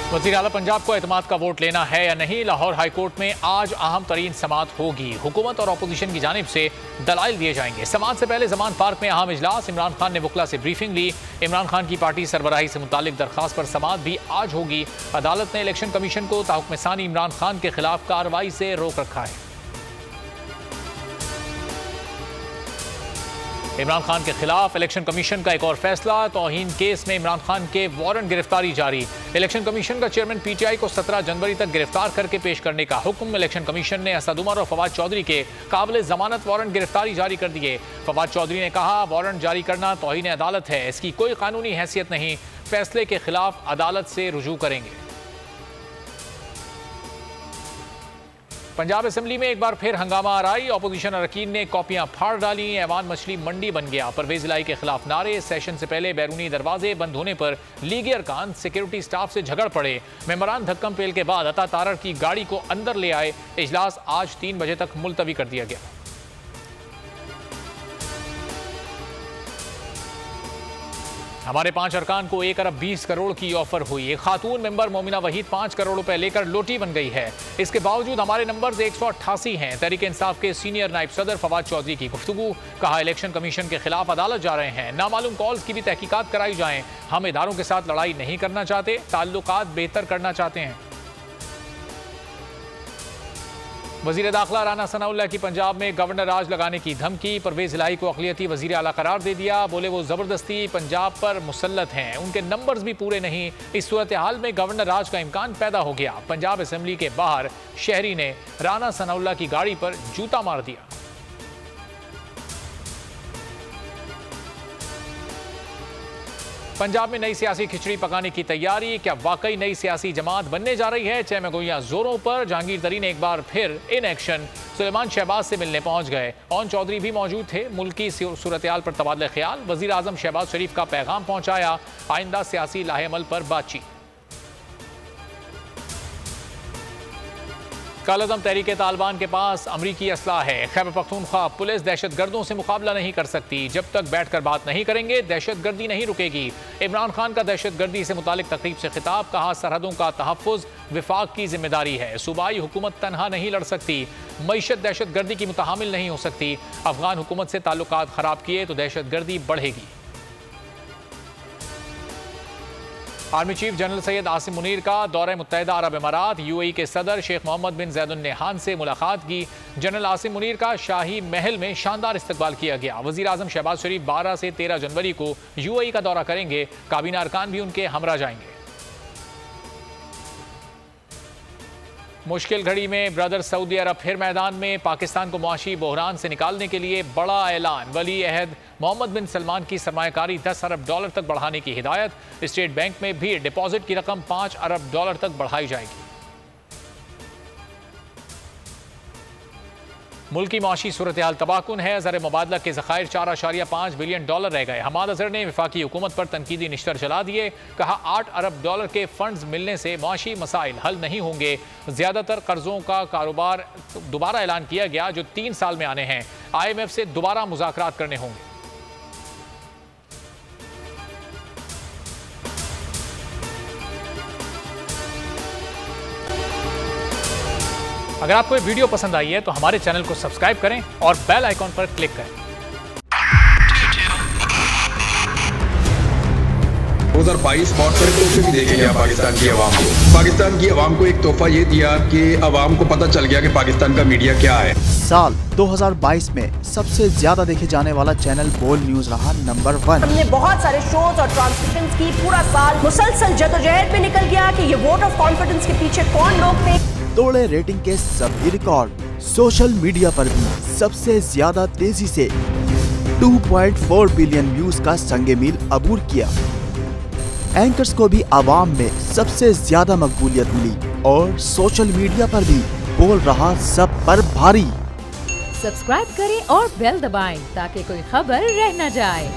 वज़ीर आला पंजाब को एतमाद का वोट लेना है या नहीं, लाहौर हाईकोर्ट में आज अहम तरीन समाअत होगी। हुकूमत और अपोजिशन की जानिब से दलाइल दिए जाएंगे। समाअत से पहले जमान पार्क में अहम इजलास। इमरान खान ने वकला से ब्रीफिंग ली। इमरान खान की पार्टी सरबराही से मुतालिक दरख्वास्त पर समाअत भी आज होगी। अदालत ने इलेक्शन कमीशन को ताहुक्म सानी इमरान खान के खिलाफ कार्रवाई से रोक रखा है। इमरान खान के खिलाफ इलेक्शन कमीशन का एक और फैसला। तौहीन केस में इमरान खान के वारंट गिरफ्तारी जारी। इलेक्शन कमीशन का चेयरमैन पीटीआई को 17 जनवरी तक गिरफ्तार करके पेश करने का हुक्म। इलेक्शन कमीशन ने असद उमर और फवाद चौधरी के काबिल जमानत वारंट गिरफ्तारी जारी कर दिए। फवाद चौधरी ने कहा, वारंट जारी करना तौहीन अदालत है, इसकी कोई कानूनी हैसियत नहीं, फैसले के खिलाफ अदालत से रुजू करेंगे। पंजाब असेंबली में एक बार फिर हंगामा आराई। अपोजिशन अरकान ने कॉपियां फाड़ डाली। ऐवान मछली मंडी बन गया। परवेज इलाही के खिलाफ नारे। सेशन से पहले बैरूनी दरवाजे बंद होने पर लीगी अरकान सिक्योरिटी स्टाफ से झगड़ पड़े। मेंबरान धक्कम पेल के बाद अता तारड़ की गाड़ी को अंदर ले आए। इजलास आज 3 बजे तक मुलतवी कर दिया गया। हमारे 5 अरकान को 1 अरब 20 करोड़ की ऑफर हुई। एक खातून मेंबर मोमिना वहीद 5 करोड़ रुपए लेकर लोटी बन गई है। इसके बावजूद हमारे नंबर्स 188 हैं। तहरीक इंसाफ के सीनियर नायब सदर फवाद चौधरी की गुफ्तगू। कहा, इलेक्शन कमीशन के खिलाफ अदालत जा रहे हैं, नामालूम कॉल्स की भी तहकीकात कराई जाएं। हम इदारों के साथ लड़ाई नहीं करना चाहते, ताल्लुकात बेहतर करना चाहते हैं। वजीर दाखिला राना सनाउल्लाह की पंजाब में गवर्नर राज लगाने की धमकी। परवेज इलाही को अक़लियती वजीर आला करार दे दिया। बोले वो ज़बरदस्ती पंजाब पर मुसल्लत हैं, उनके नंबर्स भी पूरे नहीं। इस सूरत हाल में गवर्नर राज का इम्कान पैदा हो गया। पंजाब असेंबली के बाहर शहरी ने राना सनाउल्लाह की गाड़ी पर जूता मार दिया। पंजाब में नई सियासी खिचड़ी पकाने की तैयारी। क्या वाकई नई सियासी जमात बनने जा रही है? चहमगोइयां जोरों पर। जहांगीर तरीन एक बार फिर इन एक्शन। सुलेमान शहबाज से मिलने पहुंच गए। ओन चौधरी भी मौजूद थे। मुल्की सूरत-ए-हाल पर तबादला ख्याल। वजीर आजम शहबाज शरीफ का पैगाम पहुंचाया। आइंदा सियासी लाहे-अमल पर बातचीत। कालअदम तहरीक तालिबान के पास अमरीकी असलाह है। खैबर पख्तूनख्वा पुलिस दहशतगर्दों से मुकाबला नहीं कर सकती। जब तक बैठकर बात नहीं करेंगे, दहशतगर्दी नहीं रुकेगी। इमरान खान का दहशतगर्दी से मुतालिक तकरीब से खिताब। कहा, सरहदों का तहफ़्फ़ुज़ विफाक की जिम्मेदारी है। सूबाई हुकूमत तनहा नहीं लड़ सकती। मईशत दहशतगर्दी की मुतहामिल नहीं हो सकती। अफगान हुकूमत से ताल्लुकात खराब किए तो दहशतगर्दी बढ़ेगी। Army chief general Syed Asim Munir का दौरे मुत्तहिदा अरब अमारात। यूएई के सदर शेख मोहम्मद बिन ज़ैद अल नहयान से मुलाकात की। जनरल आसिम मुनीर का शाही महल में शानदार इस्तकबाल किया गया। वज़ीर आज़म शहबाज शरीफ 12 से 13 जनवरी को यूएई का दौरा करेंगे। काबीना अरकान भी उनके हमरा जाएंगे। मुश्किल घड़ी में ब्रदर सऊदी अरब फिर मैदान में। पाकिस्तान को मुआशी बहरान से निकालने के लिए बड़ा ऐलान। वली अहद मोहम्मद बिन सलमान की सरमायाकारी $10 अरब तक बढ़ाने की हिदायत। स्टेट बैंक में भी डिपॉजिट की रकम $5 अरब तक बढ़ाई जाएगी। मुल्क की माशी सूरत हाल तबाहकुन है। ज़र मुबादला के ज़खायर $4.5 बिलियन रह गए। हमाद अज़हर ने वफाकी हुकूमत पर तनकीदी निश्तर चला दिए। कहा, $8 अरब के फंड्स मिलने से माशी मसाइल हल नहीं होंगे। ज़्यादातर कर्जों का कारोबार दोबारा ऐलान किया गया जो 3 साल में आने हैं। IMF से दोबारा मुज़ाकरात करने होंगे। अगर आपको ये वीडियो पसंद आई है तो हमारे चैनल को सब्सक्राइब करें और बेल आइकॉन पर क्लिक करें। 2022 बहुत सारे तोहफे भी देखे गया पाकिस्तान की आवाम को। पाकिस्तान की आवाम को एक तोहफा ये दिया कि आवाम को पता चल गया कि पाकिस्तान का मीडिया क्या है। साल 2022 में सबसे ज्यादा देखे जाने वाला चैनल बोल न्यूज रहा नंबर 1। हमने बहुत सारे शोज और ट्रांसमिशंस की। पूरा साल मुसलसल जदोजहद में निकल गया कि ये वोट ऑफ कॉन्फिडेंस के पीछे कौन लोग थे। तोड़े रेटिंग के सभी रिकॉर्ड। सोशल मीडिया पर भी सबसे ज्यादा तेजी से 2.4 बिलियन व्यूज का संगे मील अबूर किया। एंकर्स को भी आवाम में सबसे ज्यादा मकबूलियत मिली और सोशल मीडिया पर भी बोल रहा सब पर भारी। सब्सक्राइब करें और बेल दबाएं ताकि कोई खबर रह न जाए।